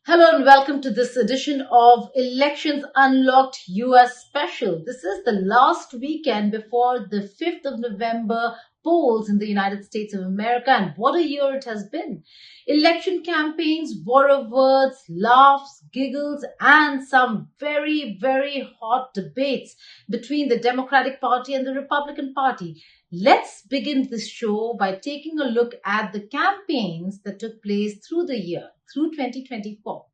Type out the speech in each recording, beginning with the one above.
Hello and welcome to this edition of Elections Unlocked US Special. This is the last weekend before the 5th of November polls in the United States of America, and what a year it has been. Election campaigns, war of words, laughs, giggles, and some very, very hot debates between the Democratic Party and the Republican Party. Let's begin this show by taking a look at the campaigns that took place through the year, through 2024.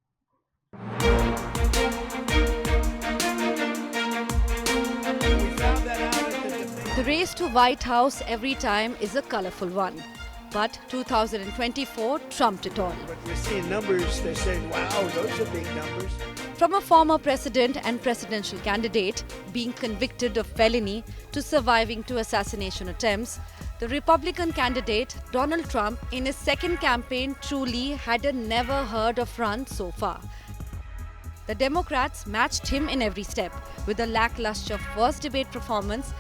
The race to White House every time is a colorful one. But 2024 trumped it all. But we're seeing numbers, they're saying, wow, those are big numbers. From a former president and presidential candidate being convicted of felony to surviving 2 assassination attempts, the Republican candidate Donald Trump in his second campaign truly had a never heard of run so far. The Democrats matched him in every step with a lackluster first debate performance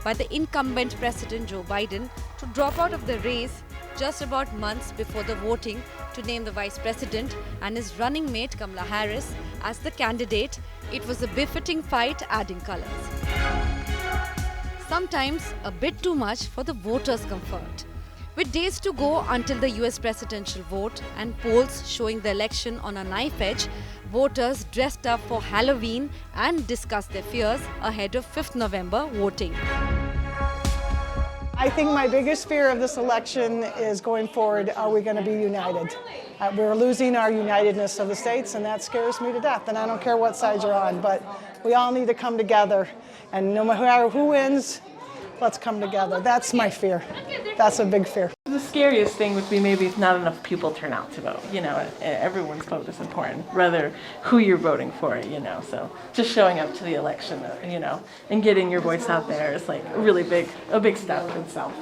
by the incumbent President Joe Biden to drop out of the race just about months before the voting to name the Vice President and his running mate Kamala Harris as the candidate. It was a befitting fight, adding colors. Sometimes a bit too much for the voters' comfort. With days to go until the US presidential vote and polls showing the election on a knife edge, voters dressed up for Halloween and discussed their fears ahead of 5th November voting. I think my biggest fear of this election is going forward, are we going to be united? We're losing our unitedness of the states, and that scares me to death. And I don't care what side you're on, but we all need to come together. And no matter who wins, let's come together. That's my fear. That's a big fear. The scariest thing would be maybe if not enough people turn out to vote. Everyone's vote is important, rather who you're voting for, So just showing up to the election, and getting your voice out there is like a big step in itself.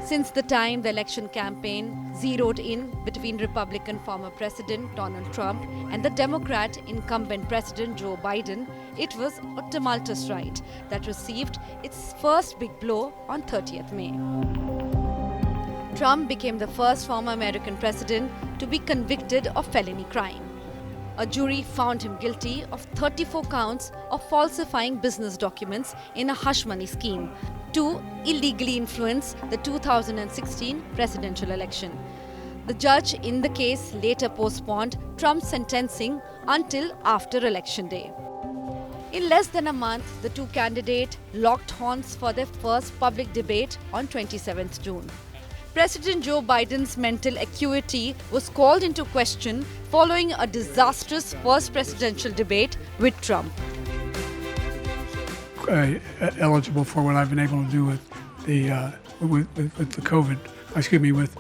Since the time the election campaign zeroed in between Republican former President Donald Trump and the Democrat incumbent President Joe Biden, it was a tumultuous ride that received its first big blow on 30th May. Trump became the first former American president to be convicted of felony crime. A jury found him guilty of 34 counts of falsifying business documents in a hush money scheme to illegally influence the 2016 presidential election. The judge in the case later postponed Trump's sentencing until after Election Day. In less than a month, the two candidates locked horns for their first public debate on 27th June. President Joe Biden's mental acuity was called into question following a disastrous first presidential debate with Trump. Eligible for what I've been able to do with the COVID. With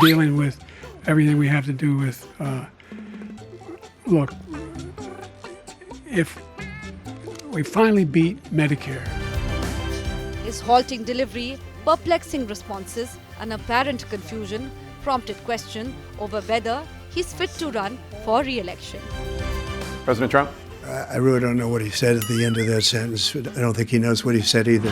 dealing with everything we have to do with. Look, if we finally beat Medicare. His halting delivery, perplexing responses, and apparent confusion prompted question over whether he's fit to run for re-election. President Trump? I really don't know what he said at the end of that sentence. I don't think he knows what he said either.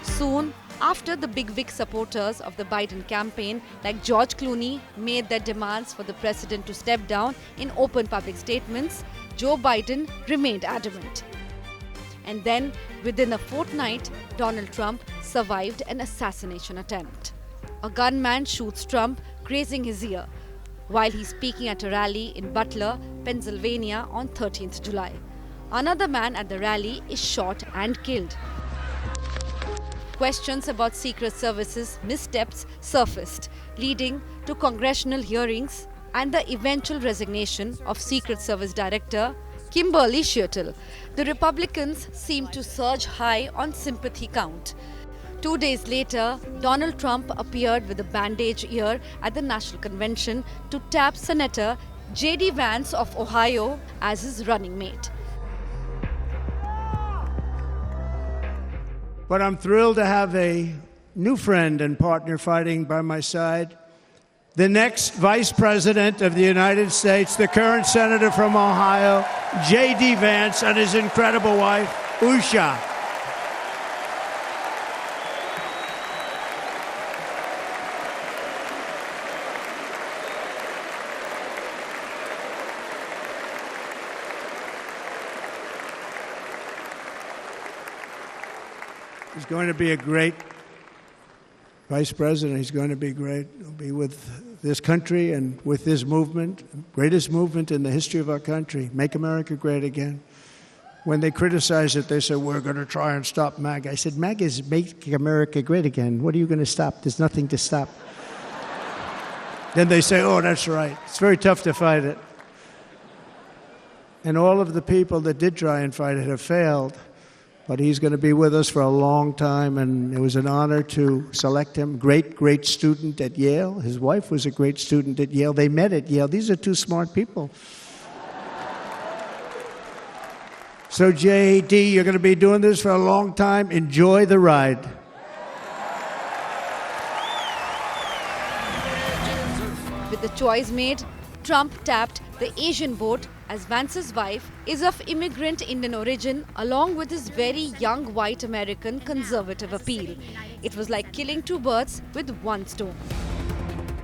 Soon, after the big wig supporters of the Biden campaign like George Clooney made their demands for the president to step down in open public statements, Joe Biden remained adamant. And then, within a fortnight, Donald Trump survived an assassination attempt. A gunman shoots Trump, grazing his ear, while he's speaking at a rally in Butler, Pennsylvania on 13th July. Another man at the rally is shot and killed. Questions about Secret Service's missteps surfaced, leading to congressional hearings and the eventual resignation of Secret Service Director Kimberly Sherrill. The Republicans seemed to surge high on sympathy count. 2 days later, Donald Trump appeared with a bandage ear at the National Convention to tap Senator JD Vance of Ohio as his running mate. But I'm thrilled to have a new friend and partner fighting by my side. The next Vice President of the United States, the current Senator from Ohio, JD Vance, and his incredible wife, Usha. He's going to be a great vice president. He's going to be great. He'll be with this country and with this movement, greatest movement in the history of our country, Make America Great Again. When they criticize it, they say, we're going to try and stop MAGA. I said, MAGA is Make America Great Again. What are you going to stop? There's nothing to stop. Then they say, oh, that's right. It's very tough to fight it. And all of the people that did try and fight it have failed. But he's going to be with us for a long time, and it was an honor to select him. Great, great student at Yale. His wife was a great student at Yale. They met at Yale. These are two smart people. So, JD, you're going to be doing this for a long time. Enjoy the ride. With the choice made, Trump tapped the Asian vote as Vance's wife is of immigrant Indian origin along with his very young white American conservative appeal. It was like killing two birds with one stone.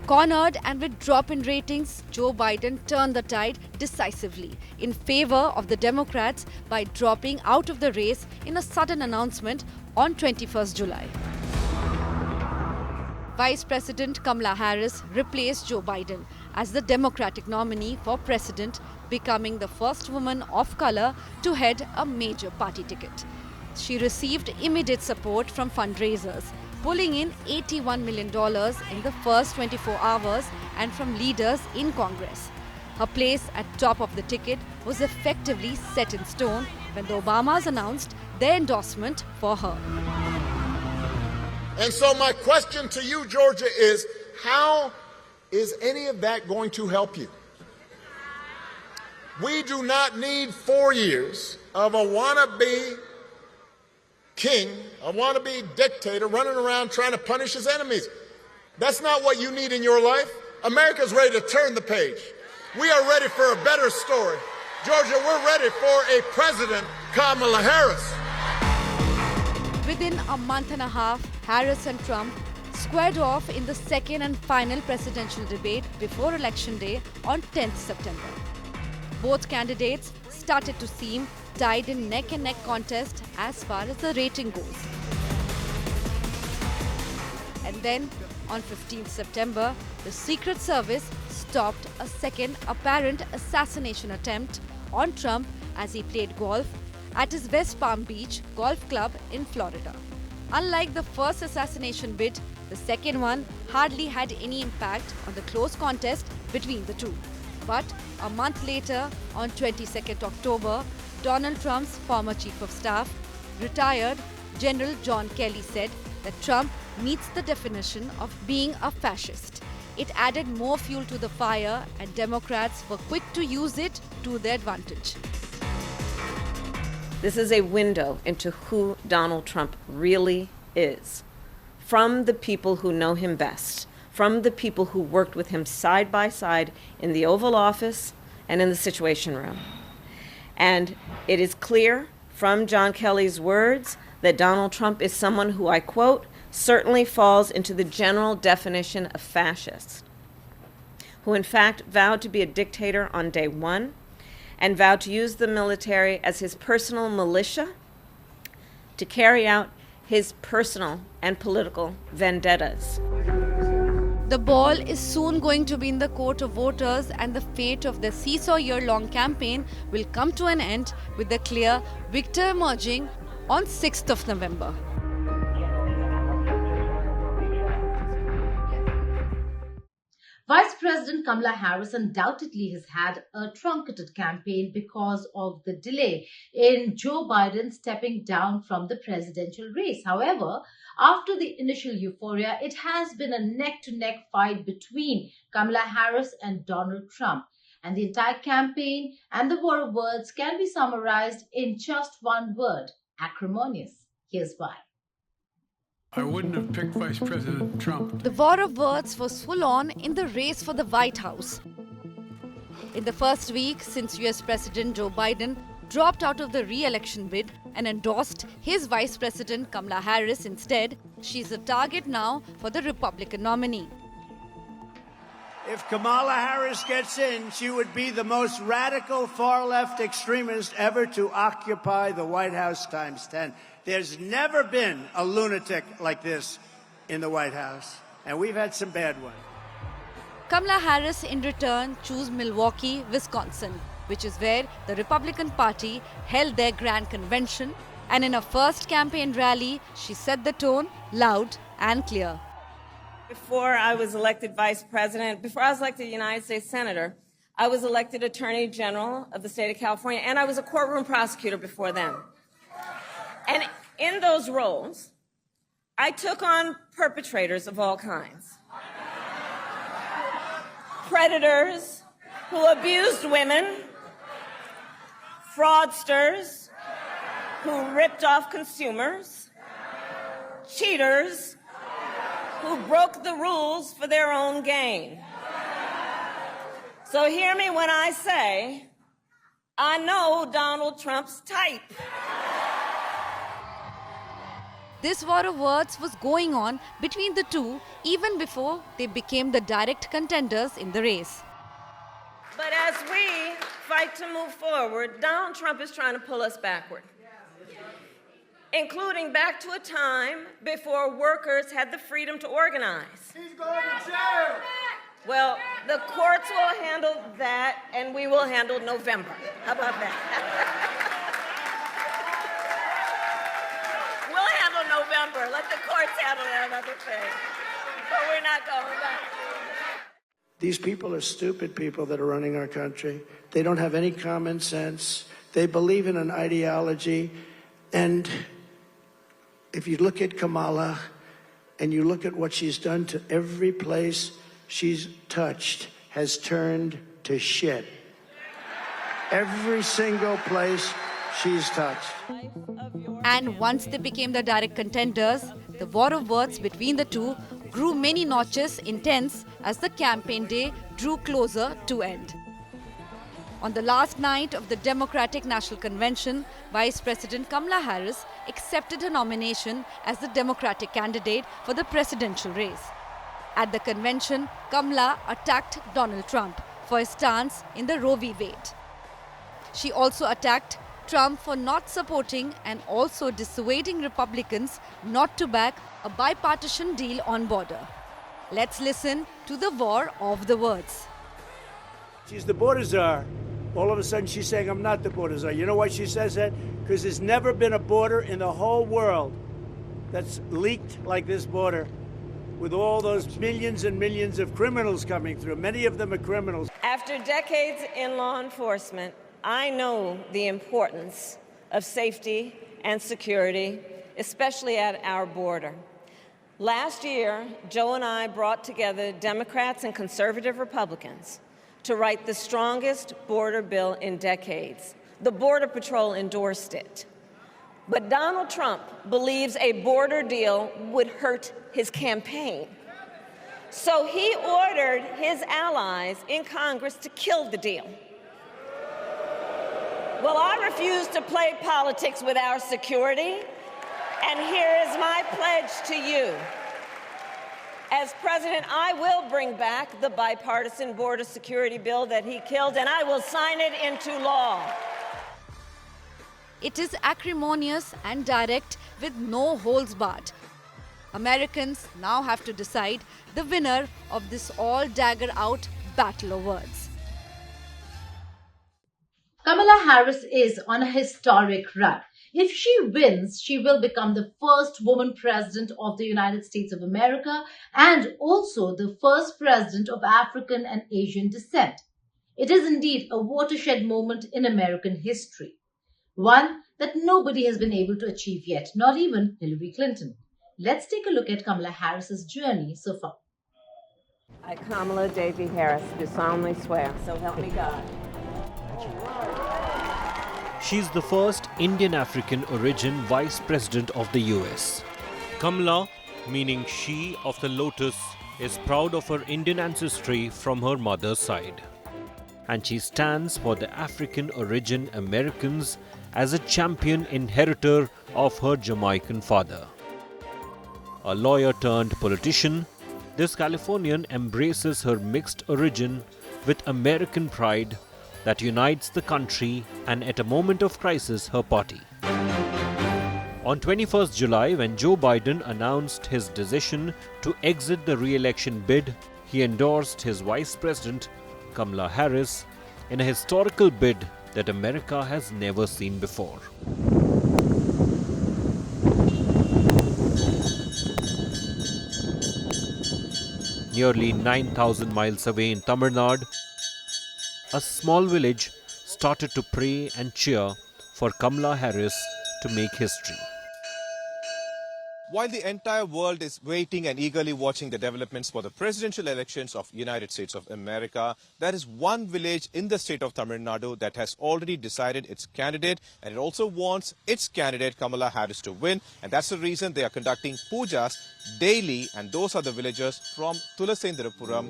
Cornered and with drop in ratings, Joe Biden turned the tide decisively in favor of the Democrats by dropping out of the race in a sudden announcement on 21st July. Vice President Kamala Harris replaced Joe Biden as the Democratic nominee for president, becoming the first woman of color to head a major party ticket. She received immediate support from fundraisers, pulling in $81 million in the first 24 hours and from leaders in Congress. Her place at top of the ticket was effectively set in stone when the Obamas announced their endorsement for her. And so my question to you, Georgia, is how is any of that going to help you? We do not need 4 years of a wannabe king, a wannabe dictator running around trying to punish his enemies. That's not what you need in your life. America's ready to turn the page. We are ready for a better story. Georgia, we're ready for a President Kamala Harris. Within a month and a half, Harris and Trump squared off in the second and final presidential debate before Election Day on 10th September. Both candidates started to seem tied in neck-and-neck contest as far as the rating goes. And then, on 15th September, the Secret Service stopped a second apparent assassination attempt on Trump as he played golf at his West Palm Beach golf club in Florida. Unlike the first assassination bid, the second one hardly had any impact on the close contest between the two. But a month later, on 22nd October, Donald Trump's former chief of staff, retired General John Kelly, said that Trump meets the definition of being a fascist. It added more fuel to the fire, and Democrats were quick to use it to their advantage. This is a window into who Donald Trump really is. From the people who know him best, from the people who worked with him side by side in the Oval Office and in the Situation Room. And it is clear from John Kelly's words that Donald Trump is someone who, I quote, certainly falls into the general definition of fascist, who in fact vowed to be a dictator on day one and vowed to use the military as his personal militia to carry out his personal and political vendettas. The ball is soon going to be in the court of voters, and the fate of the seesaw year-long campaign will come to an end with the clear victor emerging on 6th of November. Vice President Kamala Harris undoubtedly has had a truncated campaign because of the delay in Joe Biden stepping down from the presidential race. However, after the initial euphoria, it has been a neck-to-neck fight between Kamala Harris and Donald Trump. And the entire campaign and the war of words can be summarized in just one word: acrimonious. Here's why. I wouldn't have picked Vice President Trump. The war of words was full on in the race for the White House. In the first week since US President Joe Biden dropped out of the re-election bid and endorsed his Vice President Kamala Harris instead, she's a target now for the Republican nominee. If Kamala Harris gets in, she would be the most radical far-left extremist ever to occupy the White House ×10. There's never been a lunatic like this in the White House, and we've had some bad ones. Kamala Harris, in return, chose Milwaukee, Wisconsin, which is where the Republican Party held their grand convention. And in her first campaign rally, she set the tone loud and clear. Before I was elected vice president, before I was elected United States Senator, I was elected Attorney General of the state of California, and I was a courtroom prosecutor before then. And in those roles, I took on perpetrators of all kinds. Predators who abused women, fraudsters who ripped off consumers, cheaters who broke the rules for their own gain. So hear me when I say, I know Donald Trump's type. This war of words was going on between the two even before they became the direct contenders in the race. But as we fight to move forward, Donald Trump is trying to pull us backward, including back to a time before workers had the freedom to organize. He's going to jail! Well, the courts will handle that, and we will handle November. How about that? We'll handle November. Let the courts handle that other thing. But we're not going back. These people are stupid people that are running our country. They don't have any common sense. They believe in an ideology. And if you look at Kamala and you look at what she's done to every place she's touched has turned to shit. Every single place she's touched. And once they became the direct contenders, the war of words between the two grew many notches intense as the campaign day drew closer to end. On the last night of the Democratic National Convention, Vice President Kamala Harris accepted her nomination as the Democratic candidate for the presidential race. At the convention, Kamala attacked Donald Trump for his stance in the Roe v. Wade. She also attacked Trump for not supporting and also dissuading Republicans not to back a bipartisan deal on border. Let's listen to the war of the words. She's the border czar. All of a sudden she's saying, I'm not the border czar. You know why she says that? Because there's never been a border in the whole world that's leaked like this border, with all those millions and millions of criminals coming through. Many of them are criminals. After decades in law enforcement, I know the importance of safety and security, especially at our border. Last year, Joe and I brought together Democrats and conservative Republicans to write the strongest border bill in decades. The Border Patrol endorsed it. But Donald Trump believes a border deal would hurt his campaign. So he ordered his allies in Congress to kill the deal. Well, I refuse to play politics with our security, and here is my pledge to you. As president, I will bring back the bipartisan border security bill that he killed, and I will sign it into law. It is acrimonious and direct with no holds barred. Americans now have to decide the winner of this all-dagger-out battle of words. Kamala Harris is on a historic run. If she wins, she will become the first woman president of the United States of America and also the first president of African and Asian descent. It is indeed a watershed moment in American history, one that nobody has been able to achieve yet, not even Hillary Clinton. Let's take a look at Kamala Harris's journey so far. I, Kamala JD Harris, do solemnly swear, so help me God. She's the first Indian African origin Vice President of the US. Kamala, meaning she of the lotus, is proud of her Indian ancestry from her mother's side. And she stands for the African origin Americans as a champion inheritor of her Jamaican father. A lawyer turned politician, this Californian embraces her mixed origin with American pride that unites the country and at a moment of crisis her party. On 21st July, when Joe Biden announced his decision to exit the re-election bid, he endorsed his Vice President Kamala Harris in a historical bid that America has never seen before. Nearly 9,000 miles away in Tamil Nadu, a small village started to pray and cheer for Kamala Harris to make history. While the entire world is waiting and eagerly watching the developments for the presidential elections of United States of America, there is one village in the state of Tamil Nadu that has already decided its candidate, and it also wants its candidate Kamala Harris to win, and that's the reason they are conducting pujas daily, and those are the villagers from Tulasendirapuram.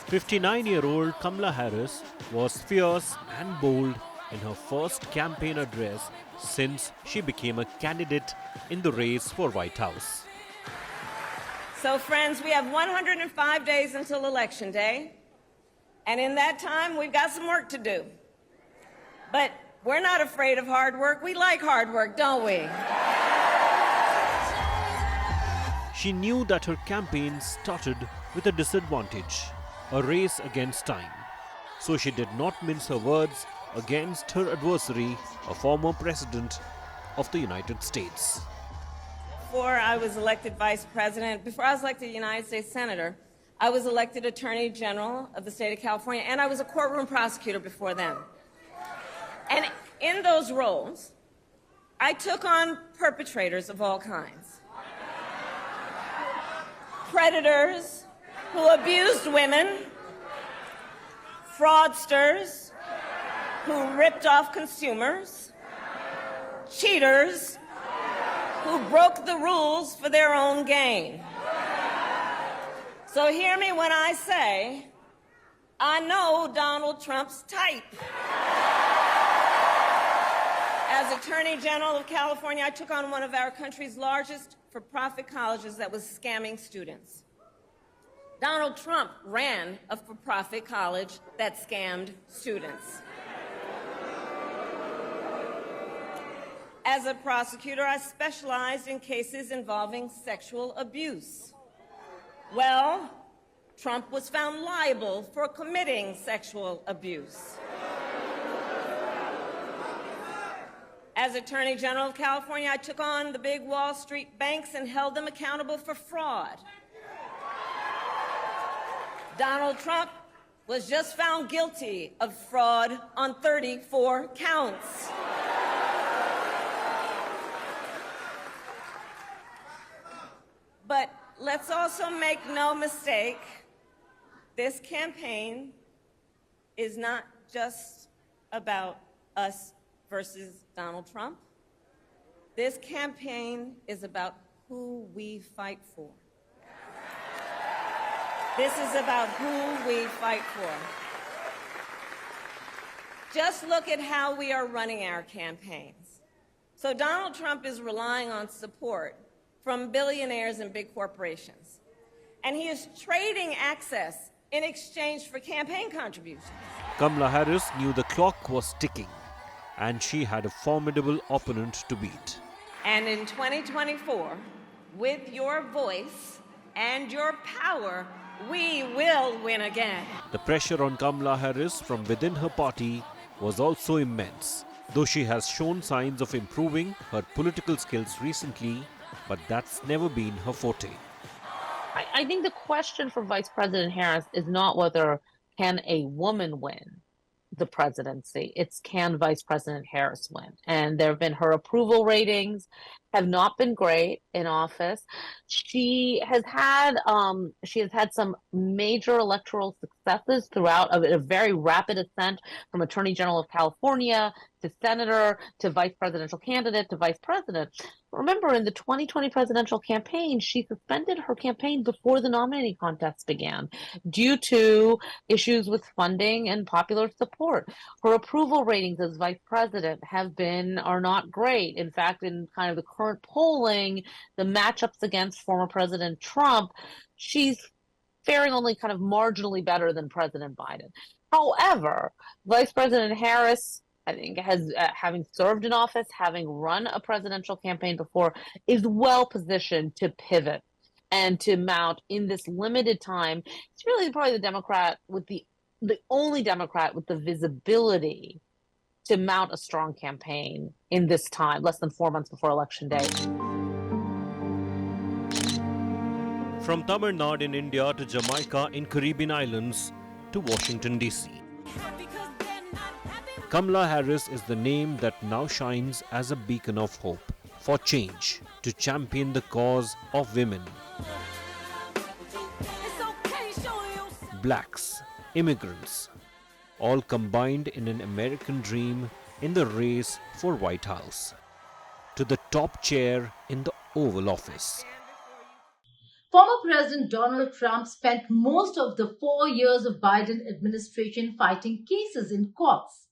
59-year-old Kamala Harris was fierce and bold in her first campaign address since she became a candidate in the race for White House. So, friends, we have 105 days until Election Day, and in that time, we've got some work to do. But we're not afraid of hard work. We like hard work, don't we? She knew that her campaign started with a disadvantage, a race against time. So she did not mince her words against her adversary, a former president of the United States. Before I was elected vice president, before I was elected United States senator, I was elected attorney general of the state of California, and I was a courtroom prosecutor before then. And in those roles, I took on perpetrators of all kinds. Predators who abused women, fraudsters who ripped off consumers, cheaters who broke the rules for their own gain. So hear me when I say, I know Donald Trump's type. As Attorney General of California, I took on one of our country's largest for-profit colleges that was scamming students. Donald Trump ran a for-profit college that scammed students. As a prosecutor, I specialized in cases involving sexual abuse. Well, Trump was found liable for committing sexual abuse. As Attorney General of California, I took on the big Wall Street banks and held them accountable for fraud. Donald Trump was just found guilty of fraud on 34 counts. But let's also make no mistake, this campaign is not just about us versus Donald Trump. This campaign is about who we fight for. This is about who we fight for. Just look at how we are running our campaigns. So Donald Trump is relying on support from billionaires and big corporations. And he is trading access in exchange for campaign contributions. Kamala Harris knew the clock was ticking, and she had a formidable opponent to beat. And in 2024, with your voice and your power, we will win again. The pressure on Kamala Harris from within her party was also immense. Though she has shown signs of improving her political skills recently, but that's never been her forte. I think the question for Vice President Harris is not whether can a woman win the presidency, it's can Vice President Harris win. And there have been her approval ratings have not been great in office. She has had some major electoral successes throughout a very rapid ascent from Attorney General of California to senator to vice presidential candidate to vice president. Remember, in the 2020 presidential campaign, she suspended her campaign before the nominating contest began due to issues with funding and popular support. Her approval ratings as vice president are not great. In fact, in kind of the current polling, the matchups against former President Trump, she's faring only kind of marginally better than President Biden. However, Vice President Harris I think, has having served in office, having run a presidential campaign before, is well positioned to pivot and to mount in this limited time. It's really probably the Democrat with the only Democrat with the visibility to mount a strong campaign in this time, less than 4 months before Election Day. From Tamil Nadu in India to Jamaica in Caribbean islands to Washington DC. Kamala Harris is the name that now shines as a beacon of hope for change to champion the cause of women, blacks, immigrants, all combined in an American dream in the race for White House, to the top chair in the Oval Office. Former President Donald Trump spent most of the 4 years of Biden administration fighting cases in courts.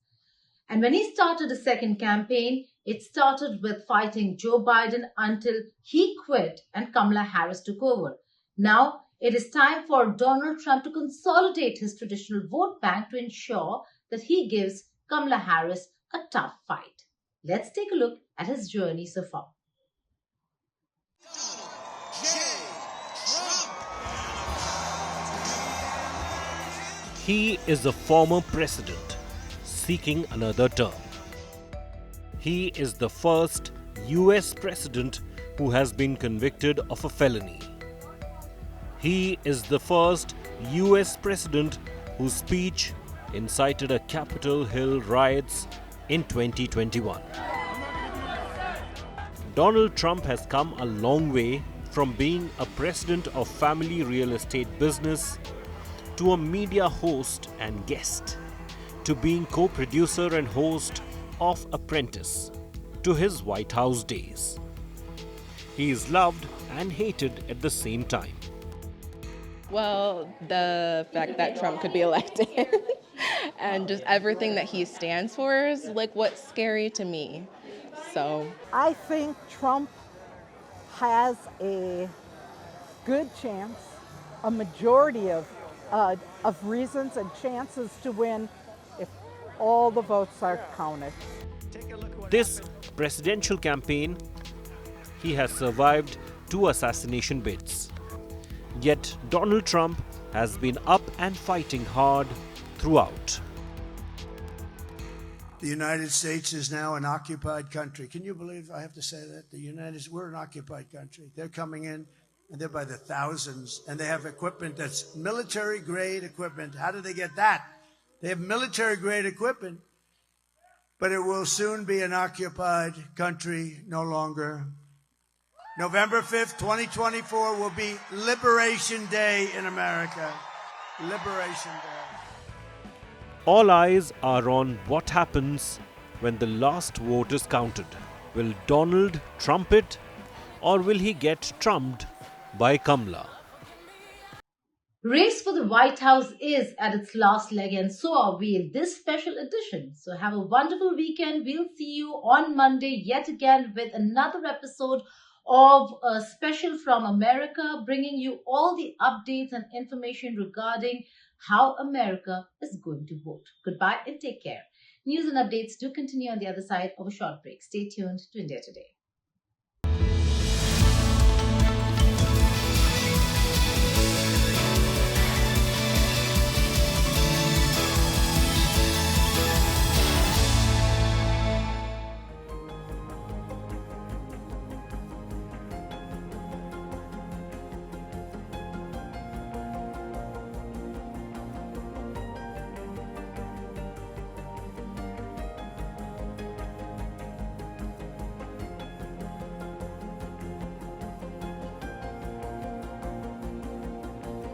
And when he started a second campaign, it started with fighting Joe Biden until he quit and Kamala Harris took over. Now, it is time for Donald Trump to consolidate his traditional vote bank to ensure that he gives Kamala Harris a tough fight. Let's take a look at his journey so far. He is a former president seeking another term. He is the first US president who has been convicted of a felony. He is the first US president whose speech incited a Capitol Hill riots in 2021. Donald Trump has come a long way from being a president of family real estate business to a media host and guest, to being co-producer and host of Apprentice, to his White House days. He is loved and hated at the same time. Well, the fact that Trump could be elected and just everything that he stands for is like what's scary to me. So I think Trump has a good chance, a majority of reasons and chances to win if all the votes are counted. This presidential campaign, he has survived 2 assassination bids. Yet Donald Trump has been up and fighting hard throughout. The United States is now an occupied country. Can you believe I have to say that? We're an occupied country. They're coming in, and they're by the thousands, and they have equipment that's military-grade equipment. How do they get that? They have military-grade equipment, but it will soon be an occupied country no longer. November 5th, 2024 will be Liberation Day in America. Liberation Day. All eyes are on what happens when the last vote is counted. Will Donald trump it, or will he get trumped by Kamala? Race for the White House is at its last leg, and so are we in this special edition. So have a wonderful weekend. We'll see you on Monday yet again with another episode of a special from America, bringing you all the updates and information regarding how America is going to vote. Goodbye and take care. News and updates do continue on the other side of a short break. Stay tuned to India Today.